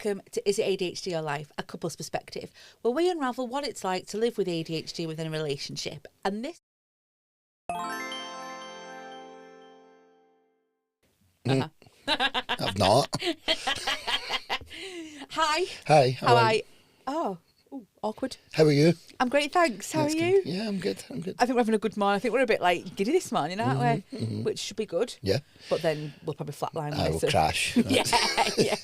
welcome to Is It ADHD or Life? A couple's perspective, where we unravel what it's like to live with ADHD within a relationship. And this... I've not. Hi. Hi. How are you? Oh, ooh, awkward. How are you? I'm great, thanks. How That's are good. you? Yeah, I'm good. I'm good. I think we're having a good morning. I think we're a bit like giddy this morning, aren't we? Mm-hmm. Which should be good. Yeah. But then we'll probably flatline. I will so. crash. Yeah, yeah.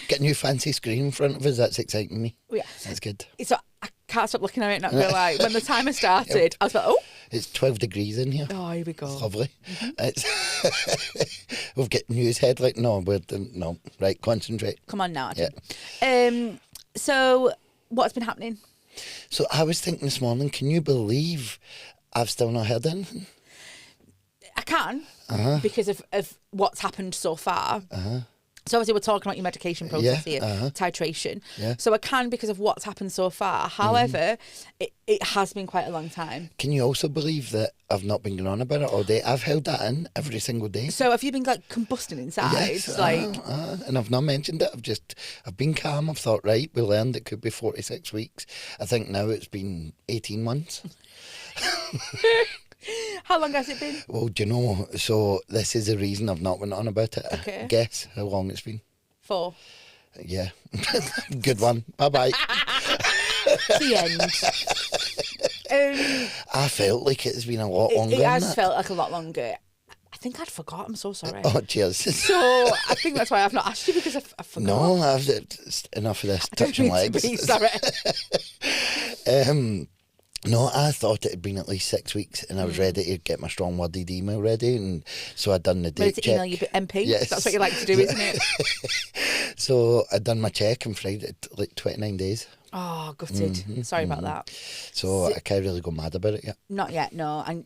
Get a new fancy screen in front of us. That's exciting me. Yeah. That's good. So I can't stop looking at it. Not gonna lie. When the timer started, I was like, oh. It's 12 degrees in here. Oh, here we go. It's lovely. It's we've got news headline. No, no. Right, concentrate. Come on now. Yeah. So what's been happening? So I was thinking this morning, can you believe I've still not heard anything? I can because of what's happened so far. So obviously we're talking about your medication process here, titration. Yeah. So I can because of what's happened so far. However, it has been quite a long time. Can you also believe that I've not been going on about it all day? I've held that in every single day. So have you been like combusting inside? Yes, and I've not mentioned it. I've been calm. I've thought, right, we learned it could be 46 weeks. I think now it's been 18 months. How long has it been? Well, do you know, so this is the reason I've not went on about it. Okay. Guess how long it's been? 4. Yeah. Good one. Bye-bye. The end. I felt like it's been a lot longer It than has that. felt like a lot longer. I think I'd forgot. I'm so sorry. Oh, cheers. So I think that's why I've not asked you because I forgot. No, enough of this touching legs. Sorry. No, I thought it had been at least 6 weeks, and I was ready to get my strong worded email ready, and so I'd done the Ready date to email check. your MP? Yes. That's what you like to do, isn't it? So I'd done my check and Friday, like 29 days. Oh, gutted. Sorry about that. So I can't really go mad about it yet. Not yet, no. And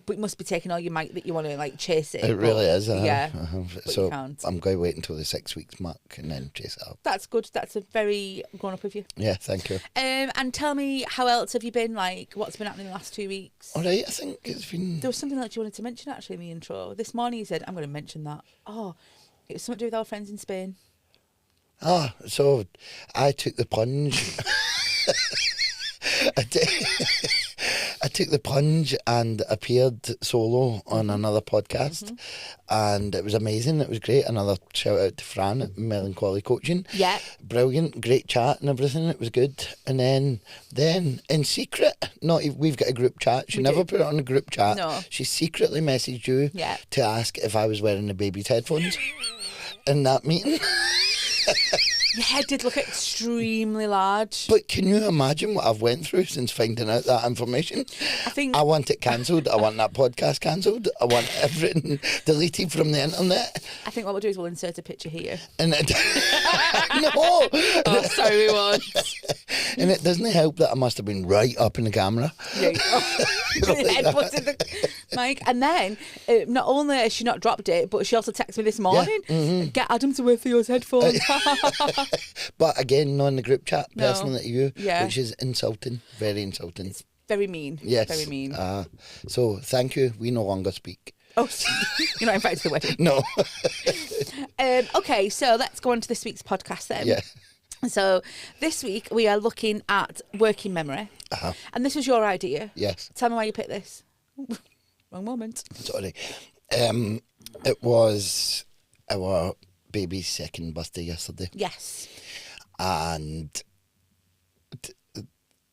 but it must be taking all your might that you want to like chase it. It really is. Yeah. But So you can't. I'm going to wait until the 6 weeks mark and then chase it up. That's good. That's a very grown up of you. Yeah, thank you. And tell me, how else have you been? Like, what's been happening in the last 2 weeks? All right, I think it's been... There was something else you wanted to mention actually in the intro. This morning you said, I'm going to mention that. Oh, it was something to do with our friends in Spain. Ah, so I took the plunge. I took the plunge and appeared solo on another podcast, and it was amazing. It was great. Another shout out to Fran at Melancholy Coaching. Yeah. Brilliant, great chat and everything. It was good. And then in secret, we've got a group chat. She never put it on a group chat. No. She secretly messaged you to ask if I was wearing the baby's headphones in that meeting. Your head did look extremely large. But can you imagine what I've went through since finding out that information? I want it cancelled. I want that podcast cancelled. I want everything deleted from the internet. I think what we'll do is we'll insert a picture here. And no. Oh, sorry, we won't. And it doesn't help that I must have been right up in the camera. Yeah. Headbutted the mic. And then, not only has she not dropped it, but she also texted me this morning, get Adam to wear Theo's headphones. But again, not in the group chat, personally to you, Yeah. which is insulting, very insulting. It's very mean. Yes. Very mean. So thank you. We no longer speak. Oh, you're not invited to the wedding. No. Okay, so let's go on to this week's podcast then. Yeah. So this week we are looking at working memory. And this was your idea. Yes. Tell me why you picked this. Wrong moment. Sorry. It was our baby's second birthday yesterday. Yes. And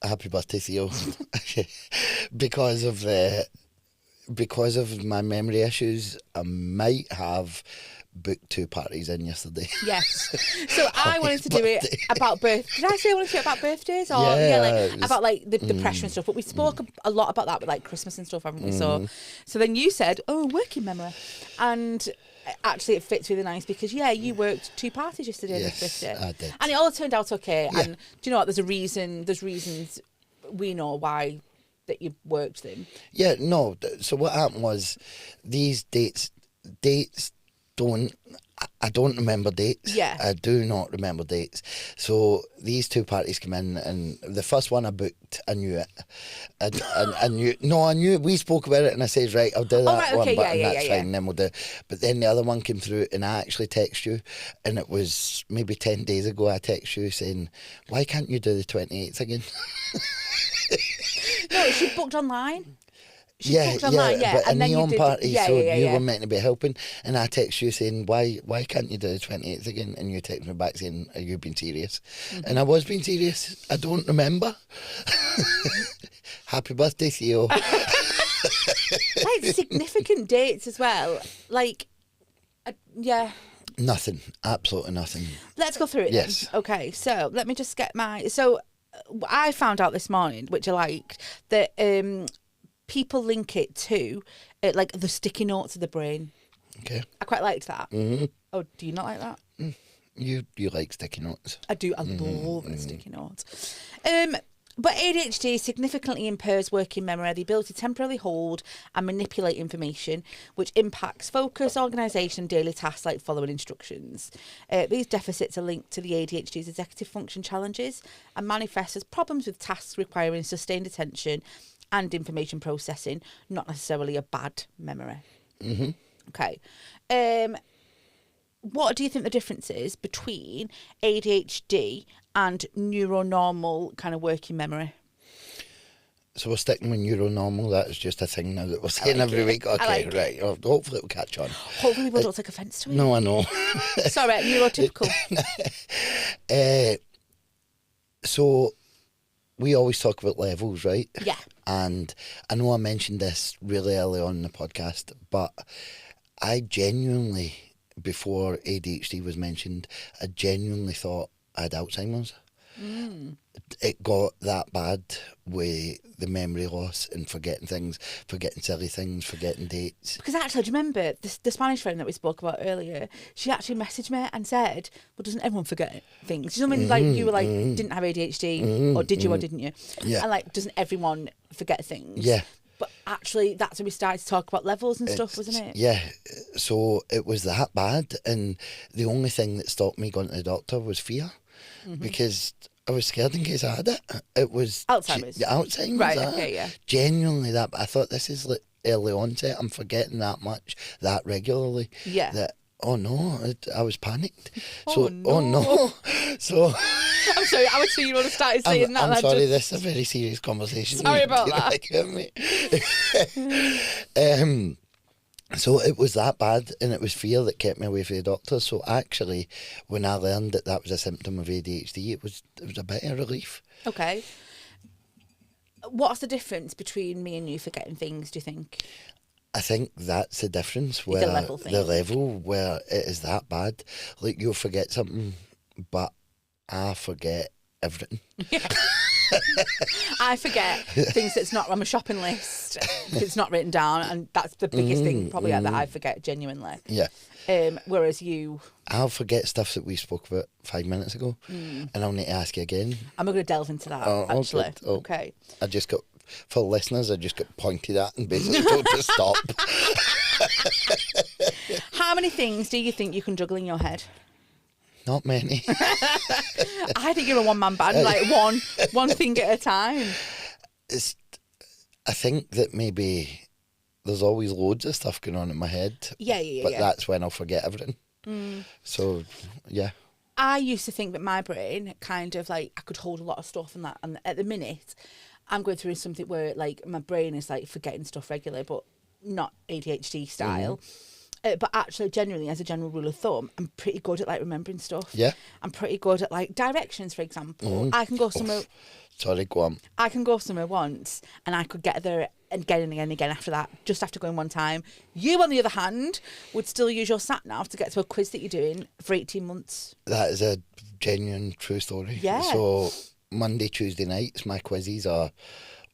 happy birthday, Theo. because of my memory issues, I might have booked 2 parties in yesterday. Yes. So I wanted to do it about birth. Did I say I wanted to do it about birthdays? Or Yeah, about like the pressure and stuff. But we spoke a lot about that with like Christmas and stuff, haven't we? So then you said, oh, working memory. And actually it fits really nice because you worked 2 parties yesterday on his birthday. I did. And it all turned out okay. Yeah. And do you know what? There's reasons we know why that you worked them. Yeah, no. So what happened was these dates don't I don't remember dates. Yeah. I do not remember dates. So these two parties come in, and the first one I booked, I knew it. I knew we spoke about it, and I said, right, I'll do that right, one, okay, but yeah, that's yeah. fine, then we'll do. But then the other one came through, and I actually text you, and it was maybe 10 days ago. I text you saying, why can't you do the 28th again? No, she booked online. Booked online, but and a then you neon did, party, you yeah. were meant to be helping, and I text you saying, why can't you do the 28th again? And you text me back saying, are you being serious? And I was being serious. I don't remember. Happy birthday, Theo. Like significant dates as well. Like, yeah. Nothing, absolutely nothing. Let's go through it Yes. then. Okay, so let me just get I found out this morning, which I liked, that people link it to like the sticky notes of the brain. Okay. I quite liked that. Mm-hmm. Oh, do you not like that? You like sticky notes. I do. I love the sticky notes. But ADHD significantly impairs working memory, the ability to temporarily hold and manipulate information, which impacts focus, organisation, and daily tasks like following instructions. These deficits are linked to the ADHD's executive function challenges and manifest as problems with tasks requiring sustained attention and information processing, not necessarily a bad memory. Mm-hmm. Okay. What do you think the difference is between ADHD and neuro-normal kind of working memory? So we're sticking with neuro-normal. That is just a thing now that we're saying every week. Okay, right. Oh, hopefully it'll catch on. Hopefully people don't take offence to it. No, I know. Sorry, neurotypical. So we always talk about levels, right? Yeah. And I know I mentioned this really early on in the podcast, but I genuinely, before ADHD was mentioned, I genuinely thought I had Alzheimer's. It got that bad with the memory loss and forgetting things, forgetting silly things, forgetting dates. Because actually, do you remember the Spanish friend that we spoke about earlier? She actually messaged me and said, well, doesn't everyone forget things? You know what I mean? Like, you were like, didn't have ADHD, or did you, or didn't you? Yeah. And like, doesn't everyone forget things? Yeah. But actually, that's when we started to talk about levels and stuff, wasn't it? Yeah. So it was that bad. And the only thing that stopped me going to the doctor was fear. Because I was scared in case I had it. It was Alzheimer's. Alzheimer's. Right, okay, yeah. Genuinely that. I thought this is like early onset. I'm forgetting that much, that regularly. Yeah. That, oh no, I was panicked. Oh, So, no. oh no. So I'm sorry, I was sure you would have started saying that. I'm and sorry, just... this is a very serious conversation. Sorry about that. So it was that bad, and it was fear that kept me away from the doctor. So actually, when I learned that that was a symptom of ADHD, it was a bit of relief. Okay. What's the difference between me and you forgetting things, do you think? I think that's the difference, where the level where it is that bad. Like, you'll forget something, but I forget everything. Yeah. I forget things that's not on my shopping list. It's not written down, and that's the biggest thing probably that I forget genuinely. Yeah. Whereas you... I'll forget stuff that we spoke about 5 minutes ago, and I'll need to ask you again. I'm going to delve into that, actually. Okay. I just got, for listeners, I just got pointed at and basically told to stop. How many things do you think you can juggle in your head? Not many. I think you're a one-man band, like one thing at a time. I think that maybe there's always loads of stuff going on in my head. Yeah. But that's when I'll forget everything. So, yeah. I used to think that my brain kind of like, I could hold a lot of stuff and that. And at the minute, I'm going through something where like my brain is like forgetting stuff regularly, but not ADHD style. But actually, generally, as a general rule of thumb, I'm pretty good at like remembering stuff. Yeah. I'm pretty good at like directions, for example. I can go somewhere. Sorry, go on. I can go somewhere once, and I could get there again and again and again after that, just after going one time. You, on the other hand, would still use your sat nav to get to a quiz that you're doing for 18 months. That is a genuine, true story. Yeah. So Monday, Tuesday nights, my quizzes are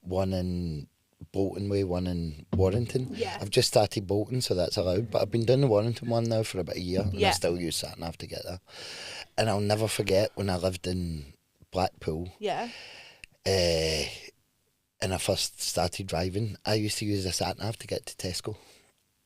one in Bolton Way, one in Warrington. Yeah. I've just started Bolton, so that's allowed, but I've been doing the Warrington one now for about a year, and Yeah. I still use sat nav to get there. And I'll never forget when I lived in Blackpool. Yeah. And I first started driving, I used to use a sat nav to get to Tesco.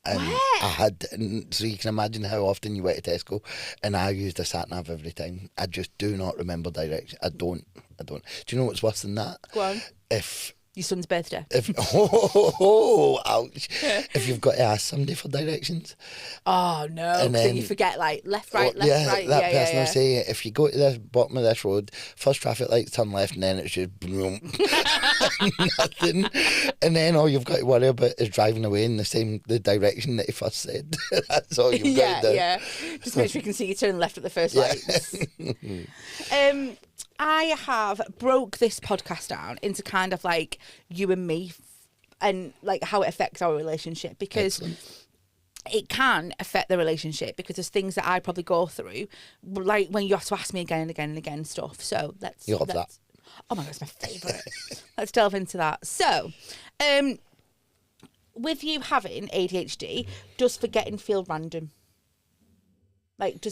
And What? so you can imagine how often you went to Tesco, and I used a sat nav every time. I just do not remember direction. I don't. Do you know what's worse than that? Go on. If Your son's birthday. ouch! If you've got to ask somebody for directions, Oh no! And So then- you forget like left, right, left, right. that Yeah, person will say, if you go to the bottom of this road, first traffic lights turn left, and then it's just boom, nothing, and then all you've got to worry about is driving away in the direction that you first said. That's all you've got to do. Yeah. Just make sure you can see you turn left at the first Yeah. lights. I have broke this podcast down into kind of like you and me and like how it affects our relationship, because Excellent. it can affect the relationship because there's things that I probably go through, like when you have to ask me again and again and again stuff. So You love that. Oh my God, it's my favourite. Let's delve into that. So, with you having ADHD, does forgetting feel random? Like,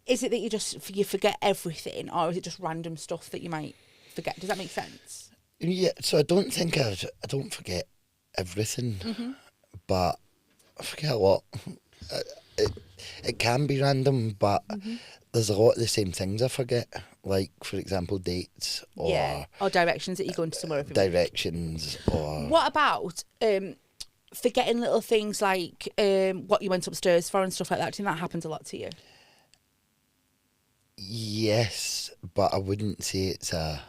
is it that you forget everything, or is it just random stuff that you might forget? Does that make sense? Yeah, so I don't think I don't forget everything, but I forget a lot. It can be random, but there's a lot of the same things I forget. Like, for example, dates or or directions that you go into somewhere. directions or... What about forgetting little things like what you went upstairs for and stuff like that? Do you think that happens a lot to you? Yes, but I wouldn't say it's a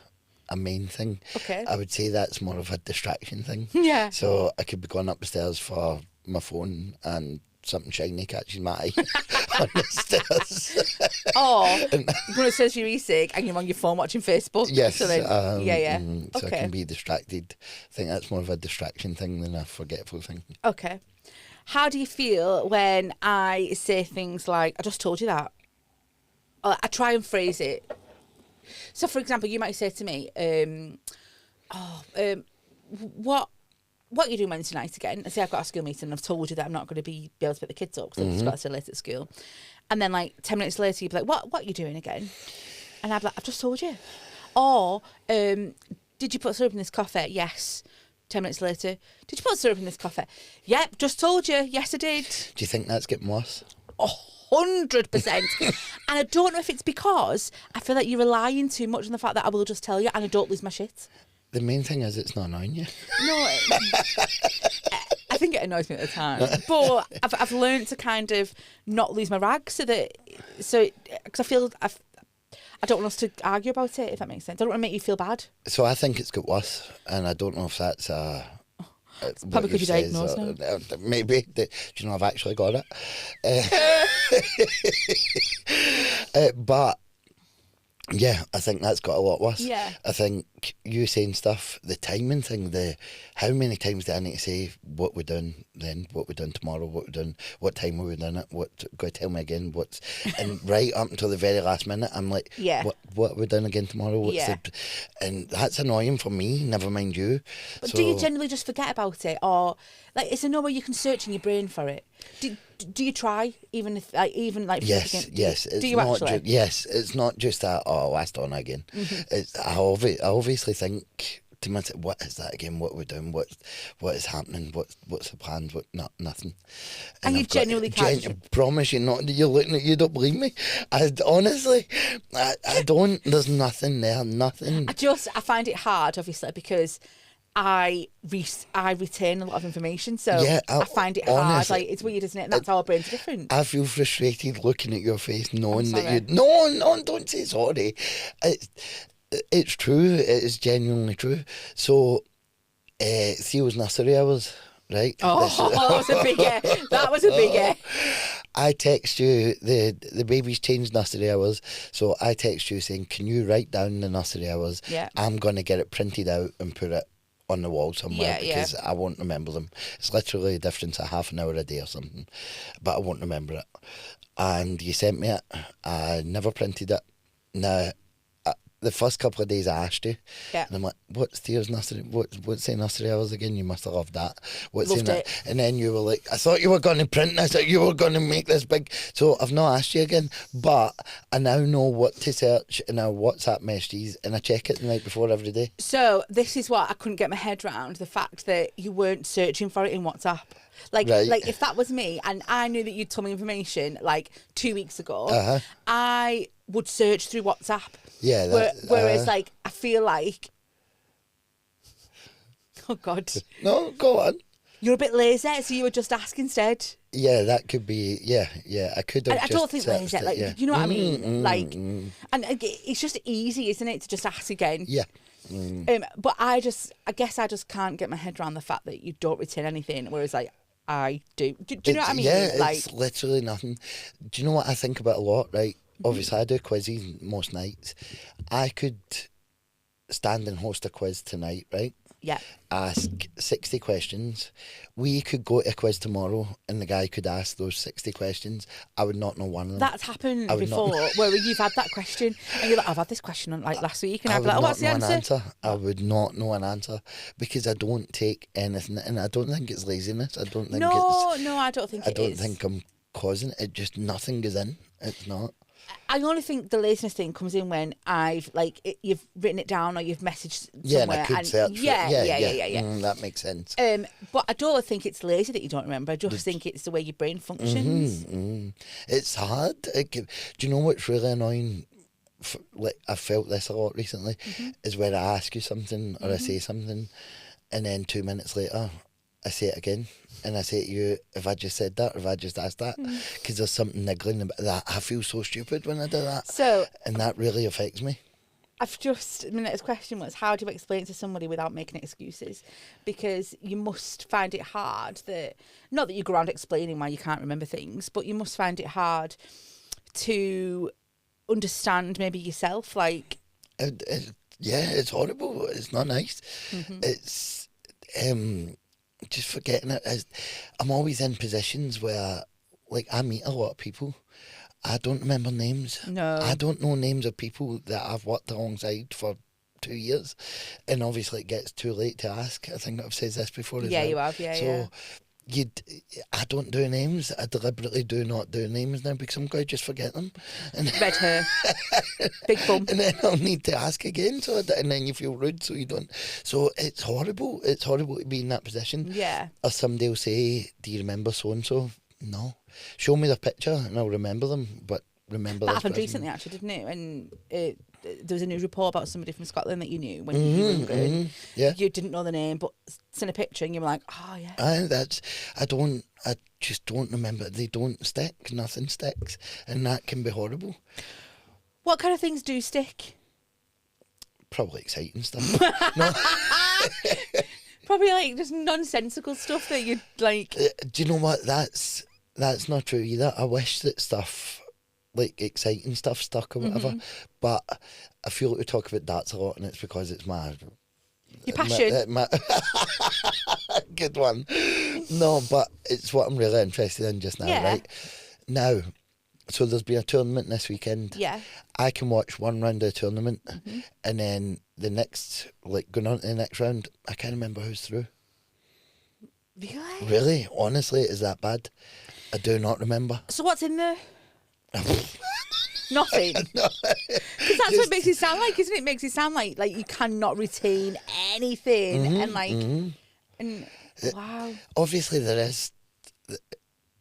main thing. Okay. I would say that's more of a distraction thing. Yeah. So I could be going upstairs for my phone and something shiny catches my eye on the stairs. Or when it says you're e-cig and you're on your phone watching Facebook. Yes. So then, So Okay. I can be distracted. I think that's more of a distraction thing than a forgetful thing. Okay. How do you feel when I say things like, I just told you that? Or I try and phrase it. So, for example, you might say to me, what are you doing Wednesday night again? I say I've got a school meeting and I've told you that I'm not going to be able to pick the kids up because I've just got to stay late at school. And then like 10 minutes later, you'd be like, what are you doing again? And I'd be like, I've just told you. Or, did you put syrup in this coffee? Yes. 10 minutes later, did you put syrup in this coffee? Yep, just told you. Yes, I did. Do you think that's getting worse? 100%. And I don't know if it's because I feel like you're relying too much on the fact that I will just tell you and I don't lose my shit. The main thing is it's not annoying you. No, I think it annoys me at the time, but I've learned to kind of not lose my rag because I feel I don't want us to argue about it, if that makes sense. I don't want to make you feel bad. So I think it's got worse, and I don't know if that's Probably because you're diagnosed now. Maybe. Do you know I've actually got it? But yeah, I think that's got a lot worse. Yeah. I think you saying stuff, the timing thing, how many times do I need to say what we're doing then, what we're doing tomorrow, what we're doing, what time are we doing it, go tell me again, and right up until the very last minute, I'm like, Yeah. what are we doing again tomorrow? Yeah. And that's annoying for me, never mind you. But So, do you generally just forget about it, or like is there no way you can search in your brain for it? Do you try even if Yes. Do you actually? Yes, it's not just that. Oh, last on again. It's I obviously think to myself, what is that again? What are we doing? What is happening? What's the plans? Nothing. And you I've got- genuinely can't. I promise you not. You're looking at you. Don't believe me. I honestly, I don't. There's nothing there. Nothing. I find it hard, obviously, because I retain a lot of information, so Yeah, I find it hard. honestly, Like it's weird, isn't it? And that's how our brains are different. I feel frustrated looking at your face, knowing that sorry. you. No, don't say sorry. It's true. It is genuinely true. So, Theo's nursery hours, right? Oh, that was a big That was a big I text you, the baby's changed nursery hours, so I text you saying, can you write down the nursery hours? Yeah. I'm going to get it printed out and put it on the wall somewhere Yeah, because I won't remember them. It's literally a difference of half an hour a day or something, but I won't remember it. And you sent me it. I never printed it. Now, the first couple of days I asked you, Yeah. and I'm like, what's Theo's nursery? What's the nursery hours again? You must have loved that. Loved it. And then you were like, I thought you were going to print this, you were going to make this big. So I've not asked you again, but I now know what to search in our WhatsApp messages, and I check it the night before every day. So this is what I couldn't get my head around, the fact that you weren't searching for it in WhatsApp. Like, Right. like if that was me and I knew that you'd told me information like 2 weeks ago, I would search through WhatsApp. Yeah. Whereas, like, I feel like, oh God, No, go on. you're a bit lazy, so you would just ask instead. Yeah, that could be. Yeah. I could have. I don't think lazy, like, yeah. you know what I mean? Like, and it's just easy, isn't it, to just ask again? Yeah. But I guess I just can't get my head around the fact that you don't retain anything, whereas like I do. Do you know what I mean? Yeah, like, it's literally nothing. Do you know what I think about a lot, right? Obviously, I do quizzes most nights. I could stand and host a quiz tonight, right? yeah. Ask 60 questions. We could go to a quiz tomorrow and the guy could ask those 60 questions. I would not know one of them. That's happened I would not before, where you've had that question and you're like, I've had this question on like last week, and I'd be would like, oh, not what's the know an answer? I would not know an answer because I don't take anything, and I don't think it's laziness. I don't think No, I don't think I it don't is. think I'm causing it. Just nothing goes in. It's not. I only think the laziness thing comes in when you've written it down or you've messaged Yeah, somewhere. and I could search for it. yeah. That makes sense. But I don't think it's lazy that you don't remember. I just think it's the way your brain functions. It's hard. Do you know what's really annoying? Like, I felt this a lot recently, is where I ask you something or I say something, and then 2 minutes later, I say it again, and I say to you, have I just said that or have I just asked that? Because there's something niggling about that. I feel so stupid when I do that. So, and that really affects me. my next question was, how do you explain it to somebody without making excuses? Because you must find it hard not that you go around explaining why you can't remember things, but you must find it hard to understand maybe yourself, like... It's horrible. It's not nice. It's... just forgetting it. I'm always in positions where, like, I meet a lot of people. I don't remember names. No. I don't know names of people that I've worked alongside for 2 years. And obviously it gets too late to ask. I think I've said this before as well. Yeah, you have, yeah. I don't do names. I deliberately do not do names now because I'm going to just forget them. And Red hair. Big bum. and then I'll need to ask again, and then you feel rude, so you don't. So it's horrible. It's horrible to be in that position. Yeah. Or somebody will say, do you remember so-and-so? No. Show me the picture and I'll remember them, but remember That this happened person. recently, actually, didn't it? And there was a news report about somebody from Scotland that you knew when you were younger. Yeah. You didn't know the name, but seen a picture and you were like, oh, yeah. I just don't remember. They don't stick. Nothing sticks. And that can be horrible. What kind of things do stick? Probably exciting stuff. No. Probably like just nonsensical stuff that you'd like... Do you know what? That's not true either. I wish that stuff, like exciting stuff, stuck or whatever. But I feel like we talk about darts a lot, and it's because it's my passion. Good one. No, but it's what I'm really interested in just now, right? Now, so there's been a tournament this weekend. Yeah. I can watch one round of the tournament, and then the next, like going on to the next round, I can't remember who's through. Really? Really? Honestly, is that bad? I do not remember. So what's in there? Nothing. Because that's what it makes it sound like, isn't it? It makes it sound like you cannot retain anything, and like, and wow. Obviously, there is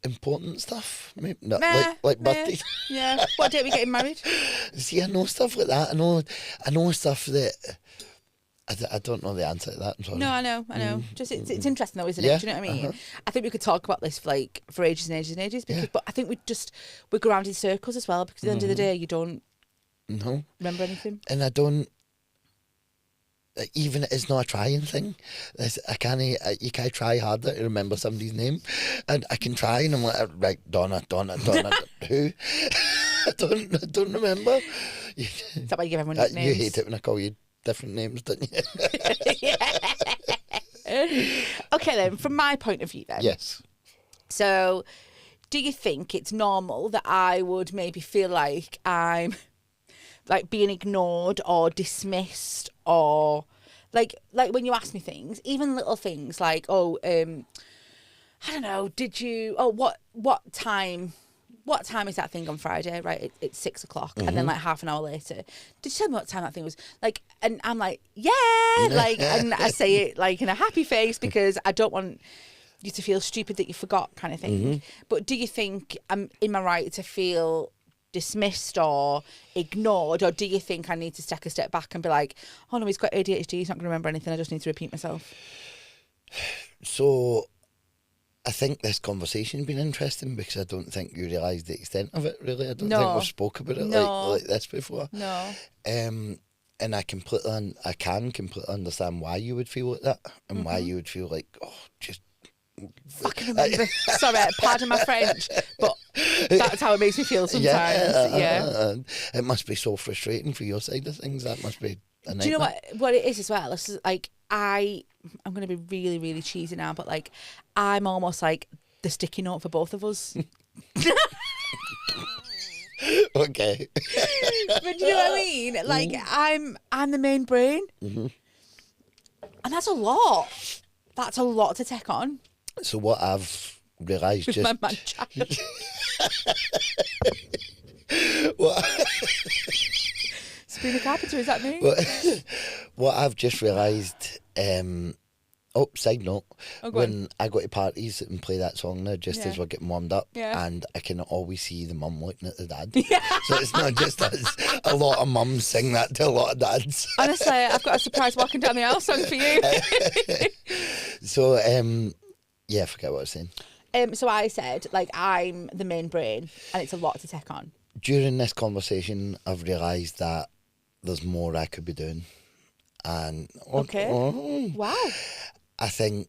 important stuff. Maybe not, Meh, like meh. birthdays. Yeah. What date are we getting married? See, I know stuff like that. I know stuff that I don't know the answer to that. I'm sorry. No, I know. Just it's interesting though, isn't Yeah, it? Do you know what I mean? I think we could talk about this for ages and ages and ages. But I think we go around in circles as well, because at the end of the day, you don't remember anything. And I don't. Even it's not a trying thing. You can't try harder to remember somebody's name, and I can try, and I'm like, right, Donna, who? I don't remember. Is that why you give everyone nicknames? You hate it when I call you different names, don't you? Okay then, from my point of view then. Yes. So, do you think it's normal that I would maybe feel like I'm like being ignored or dismissed, or like when you ask me things, even little things like, oh, I don't know, did you, oh, what time is that thing on Friday? Right, it's 6 o'clock. And then like half an hour later, did you tell me what time that thing was? Like, and I'm like, yeah, like, and I say it like in a happy face because I don't want you to feel stupid that you forgot, kind of thing. But do you think I'm in my right to feel dismissed or ignored, or do you think I need to take a step back and be like, oh no, he's got ADHD, he's not going to remember anything, I just need to repeat myself? So I think this conversation's been interesting because I don't think you realise the extent of it, really. I don't think we've spoke about it like this before. No. And I can completely understand why you would feel like that, and why you would feel like, oh, just fucking remember. Sorry, pardon my French, but that's how it makes me feel sometimes. Yeah. It must be so frustrating for your side of things. That must be a nightmare. Do you know what it is as well? This is like, I'm going to be really, really cheesy now, but like, I'm almost like the sticky note for both of us. Okay. But do you know what I mean? Like, I'm the main brain. And that's a lot. That's a lot to take on. So what I've realised With just... my man child. What... Sabrina Carpenter, is that me? What I've just realised... side note, when I go to parties and play that song now, just as we're getting warmed up, and I can always see the mum looking at the dad. So it's not just us. A lot of mums sing that to a lot of dads. Honestly, I've got a surprise walking down the aisle song for you. So, I forget what I was saying. So I said, like, I'm the main brain, and it's a lot to take on. During this conversation, I've realised that there's more I could be doing. And wow. I think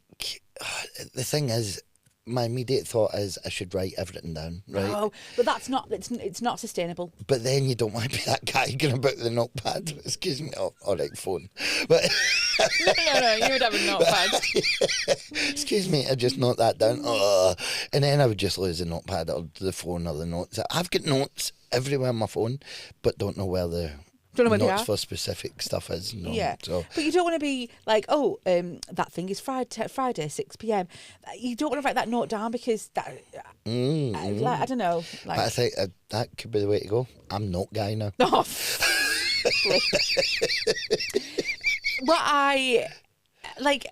the thing is, my immediate thought is I should write everything down, right? No, but that's not. It's not sustainable. But then you don't want to be that guy going about the notepad. Excuse me. Oh, all right, phone. But no, you would have a notepad. Excuse me, I just note that down. And then I would just lose the notepad or the phone or the notes. I've got notes everywhere on my phone, but don't know where the notes for specific stuff is. No. Yeah. So. But you don't want to be like, oh, that thing is Friday 6 p.m. You don't want to write that note down because that, I don't know. Like, but I think that could be the way to go. I'm note guy now. Oh, what I like.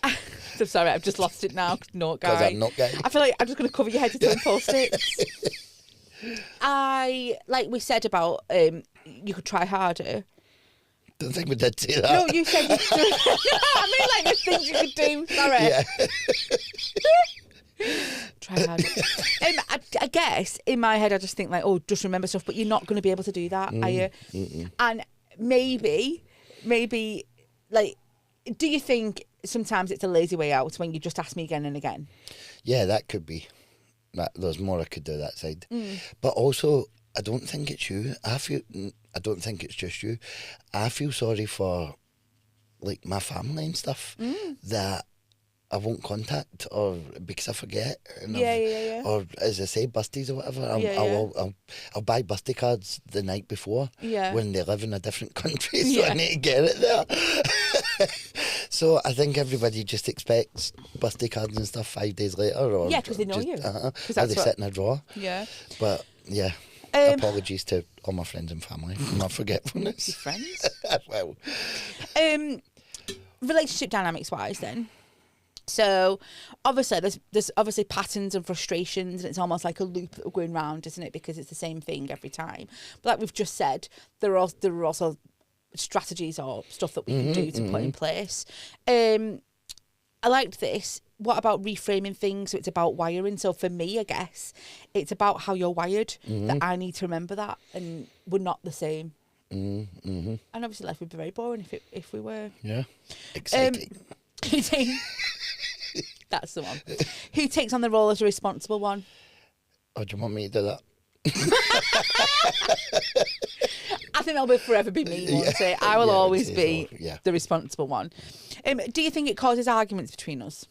I'm sorry, I've just lost it now. Note guy. 'Cause I'm note guy. I feel like I'm just going to cover your head with two post-its. Like we said about you could try harder. Don't think we did say that. No, you said you could. No, I mean like the things you could do. Sorry. Yeah. Try harder. I guess in my head I just think like, oh, just remember stuff, but you're not going to be able to do that, are you? And maybe like, do you think sometimes it's a lazy way out when you just ask me again and again? Yeah, that could be. There's more I could do that side. But also, I don't think it's you. I don't think it's just you. I feel sorry for like my family and stuff that I won't contact or because I forget. And or as I say, busties or whatever. I'll buy busty cards the night before when they live in a different country, so I need to get it there. So I think everybody just expects busty cards and stuff 5 days later. Or because they know you. Or they sit in a drawer. Yeah. But yeah. Apologies to all my friends and family for my forgetfulness. Your friends? Well. Relationship dynamics wise then. So obviously there's obviously patterns and frustrations, and it's almost like a loop that we're going round, isn't it? Because it's the same thing every time. But like we've just said, there are also strategies or stuff that we can do to put in place. I liked this. What about reframing things? So it's about wiring. So for me, I guess it's about how you're wired. That I need to remember that, and we're not the same. And obviously, life would be very boring if we were. Yeah, exciting. That's the one. Who takes on the role as a responsible one? Oh, do you want me to do that? I think that'll forever be me, won't it? I will always be the responsible one. Do you think it causes arguments between us?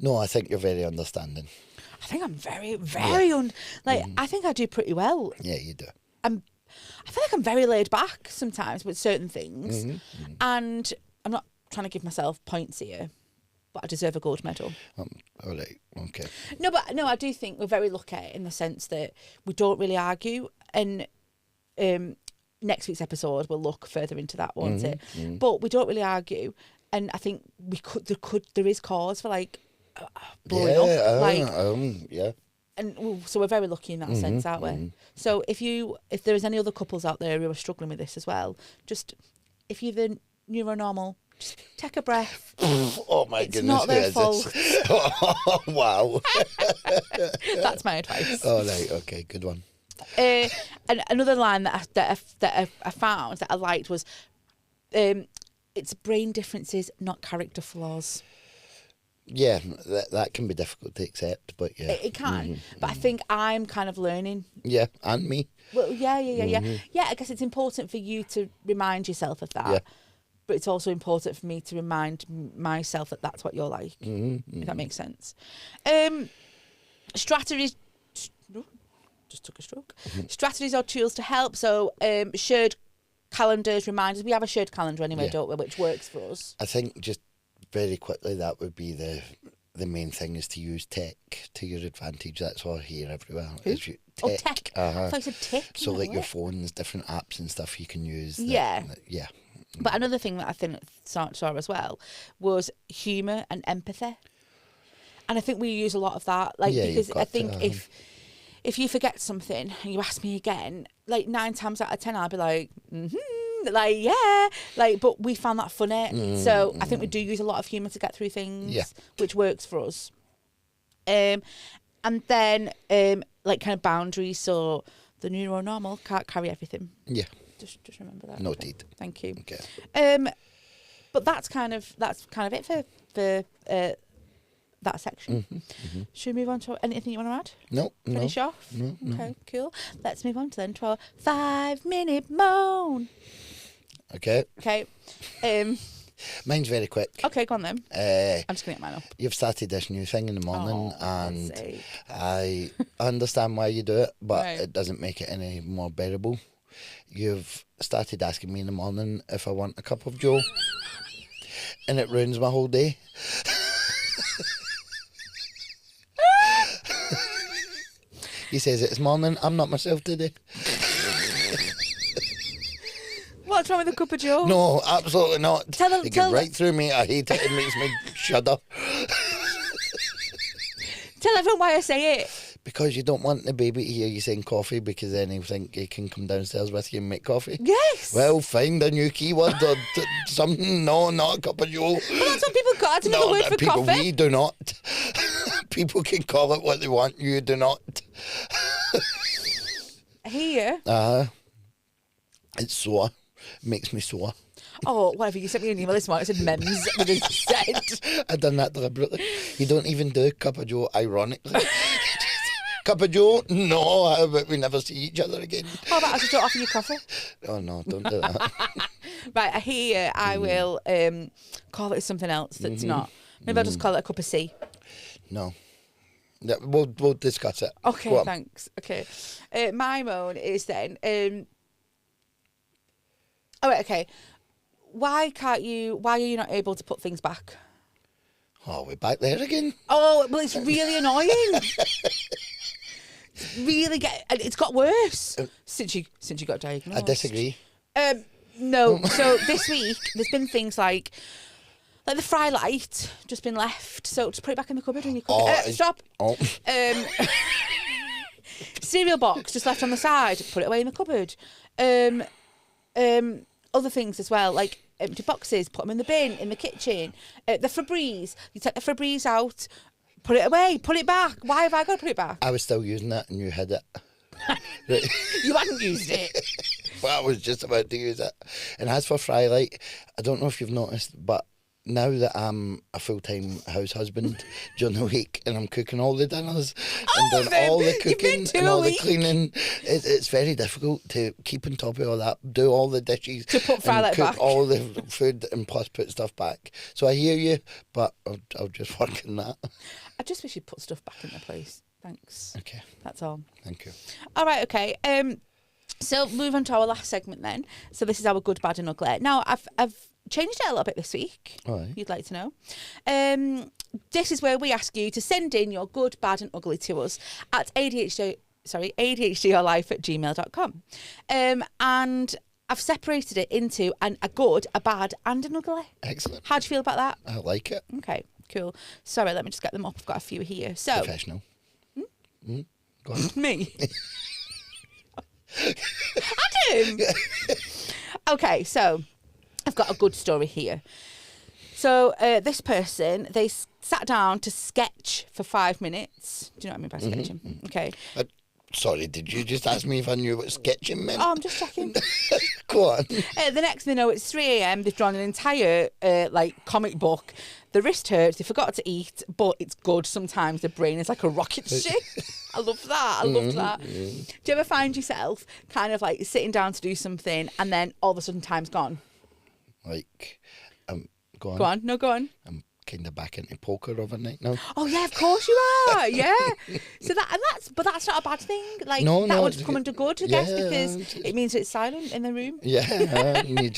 No, I think you're very understanding. I think I'm very, I think I do pretty well. Yeah, you do. I feel like I'm very laid back sometimes with certain things, and I'm not trying to give myself points here, but I deserve a gold medal. All right, okay. No, I do think we're very lucky in the sense that we don't really argue, and next week's episode will look further into that, won't it? But we don't really argue, and I think there is cause for like blowing up, yeah. And so we're very lucky in that sense, aren't we? So if there's any other couples out there who are struggling with this as well, just if you're the neuro-normal, just take a breath. Oh my it's goodness, not their fault. Oh, wow. That's my advice. All right, okay, good one. And another line that I found that I liked was, it's brain differences, not character flaws. Yeah, that can be difficult to accept, but yeah. It can, but I think I'm kind of learning. Yeah, and me. Well, yeah. Yeah, I guess it's important for you to remind yourself of that. Yeah. But it's also important for me to remind myself that that's what you're like, if that makes sense. Strategies... just took a stroke. Strategies or tools to help. So shared calendars, reminders. We have a shared calendar anyway, don't we, which works for us. I think just very quickly that would be the main thing, is to use tech to your advantage. That's what I hear everywhere. Tech. Oh, tech. I thought you said tick. So like your phones, different apps and stuff you can use. Yeah. Yeah. But another thing that I think saw as well was humour and empathy. And I think we use a lot of that. Like, because I think if you forget something and you ask me again, like 9 times out of 10 I'll be like, like, yeah, like, but we found that funny. So I think we do use a lot of humour to get through things, which works for us. And then like kind of boundaries. So the neuro-normal can't carry everything. Yeah. Just remember that. Noted. Thank you. Okay. But that's kind of it for that section. Should we move on to anything you want to add? No. Finish off? No. Okay, cool. Let's move on to our 5-minute moan. Okay. Mine's very quick. Okay, go on then. I'm just going to get mine up. You've started this new thing in the morning, and I understand why you do it, but it doesn't make it any more bearable. You've started asking me in the morning if I want a cup of Joe, and it ruins my whole day. He says it's morning, I'm not myself today. What's wrong with a cup of Joe? No, absolutely not. It gets right through me. I hate it. It makes me shudder. Tell everyone why I say it. Because you don't want the baby to hear you saying coffee, because then he'll think he can come downstairs with you and make coffee. Yes. Well, find a new keyword or something. No, not a cup of Joe. Well, that's what people got. That's another word for people, coffee. We do not. People can call it what they want. You do not. Here. It's sore. Makes me sore. Oh, whatever. You sent me an email this morning. It said mems with his said. I done that deliberately. You don't even do cup of Joe ironically. Cup of Joe? No, how about we never see each other again? How about I just don't offer you coffee? Oh no, don't do that. Right, here I will call it something else that's not. Maybe I'll just call it a cup of tea. No. Yeah, we'll discuss it. Okay, thanks. Okay. My moan is then... oh, right, okay. Why are you not able to put things back? Oh, we're back there again? Oh, well, it's really annoying. It's got worse since you got diagnosed. I disagree. No. So this week there's been things like the fry light just been left, so just put it back in the cupboard when you cook it. Stop. Oh. Cereal box just left on the side, put it away in the cupboard. Other things as well, like empty boxes, put them in the bin in the kitchen. The Febreze, you take the Febreze out, put it away, put it back. Why have I got to put it back? I was still using it and you hid it. You hadn't used it. Well, I was just about to use it. And as for Frylight, I don't know if you've noticed, but now that I'm a full-time house husband during the week and I'm cooking all the dinners and doing all the cooking and all the cleaning, it's very difficult to keep on top of all that, do all the dishes, to put Frylight cook back, all the food and plus put stuff back. So I hear you, but I'll just work on that. I just wish you'd put stuff back in their place. Thanks. Okay. That's all. Thank you. All right, okay. So move on to our last segment then. So this is our good, bad and ugly. Now, I've changed it a little bit this week. All right. You'd like to know. This is where we ask you to send in your good, bad and ugly to us at ADHDyourlife@gmail.com. And I've separated it into a good, a bad and an ugly. Excellent. How do you feel about that? I like it. Okay, cool. Sorry, let me just get them up. I've got a few here. So, Professional. Go on. me. Adam! Okay, so I've got a good story here. So this person, they sat down to sketch for 5 minutes. Do you know what I mean by sketching? Mm-hmm. Okay. Sorry, did you just ask me if I knew what sketching meant? Oh, I'm just checking. Go on. The next thing they know, it's 3 a.m. They've drawn an entire comic book. The wrist hurts. They forgot to eat, but it's good. Sometimes the brain is like a rocket ship. I love that. I love that. Mm-hmm. Do you ever find yourself kind of like sitting down to do something and then all of a sudden time's gone? Like, go on. Go on. No, go on. I'm kind of back into poker overnight now. Oh yeah, of course you are. Yeah. So that's not a bad thing. Like No, that no, would come under good, I guess, yeah, because it means it's silent in the room. Yeah, and it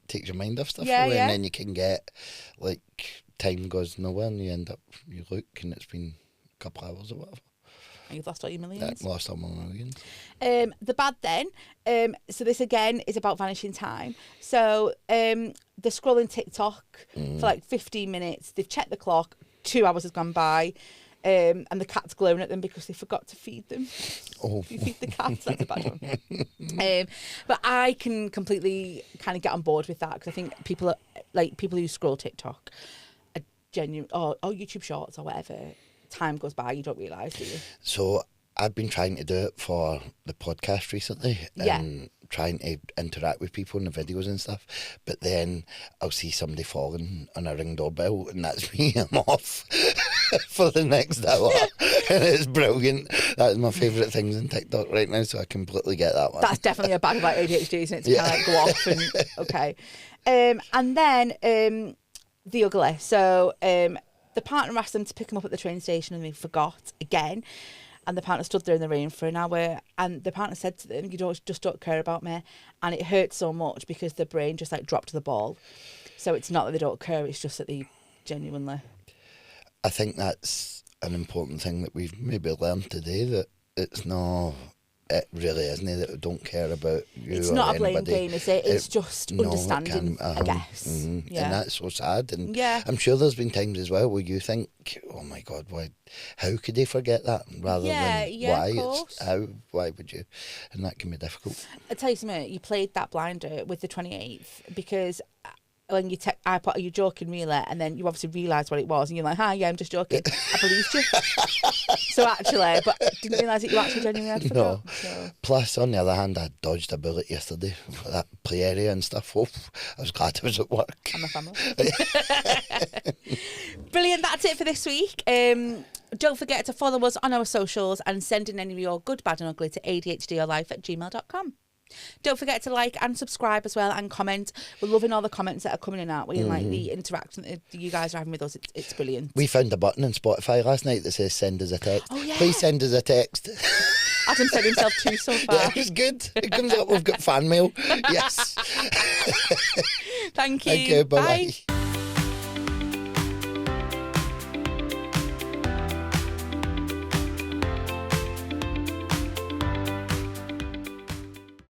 takes your mind off stuff away, and then you can get, like, time goes nowhere and you look and it's been a couple hours or whatever. And you've lost all your millions. Lost all my millions. The bad then, so this again is about vanishing time. So they're scrolling TikTok for like 15 minutes. They've checked the clock, 2 hours has gone by, and the cat's glaring at them because they forgot to feed them. Oh. If you feed the cats, that's a bad one. But I can completely kind of get on board with that because I think people who scroll TikTok are genuine, or YouTube Shorts or whatever. Time goes by, you don't realise, do you? So I've been trying to do it for the podcast recently and trying to interact with people in the videos and stuff, but then I'll see somebody falling on a Ring doorbell and that's me. I'm off for the next hour. And it's brilliant. That is my favourite things in TikTok right now, so I completely get that one. That's definitely a bad about ADHD, isn't it? To kind of like go off and okay. And then the ugly. So the partner asked them to pick him up at the train station and they forgot again. And the partner stood there in the rain for an hour and the partner said to them, just don't care about me. And it hurt so much because the brain just like dropped the ball. So it's not that they don't care, it's just that they genuinely... I think that's an important thing that we've maybe learned today, that it's not... It really isn't it, that we don't care about you. It's or not a blame anybody. game, is it? It's just understanding, I guess. Mm-hmm. Yeah. And that's so sad. And yeah. I'm sure there's been times as well where you think, oh my God, how could they forget that? Rather than why would you? And that can be difficult. I'll tell you something, you played that blinder with the 28th because when I put, are you joking really? And then you obviously realised what it was and you're like, hi, yeah, I'm just joking. I believed you. So actually, but didn't realise that you actually genuinely had forgot. No. So. Plus, on the other hand, I dodged a bullet yesterday for that play area and stuff. Oh, I was glad I was at work. And my family. Brilliant, that's it for this week. Don't forget to follow us on our socials and send in any of your good, bad and ugly to ADHDyourlife@gmail.com. Don't forget to like and subscribe as well and comment. We're loving all the comments that are coming in out. We like the interaction that you guys are having with us. It's brilliant. We found a button on Spotify last night that says send us a text. Oh, yeah. Please send us a text. Adam said himself too so far. Yeah, it's good. It comes up, we've got fan mail. Yes. Thank you. Thank you. Bye-bye. Bye.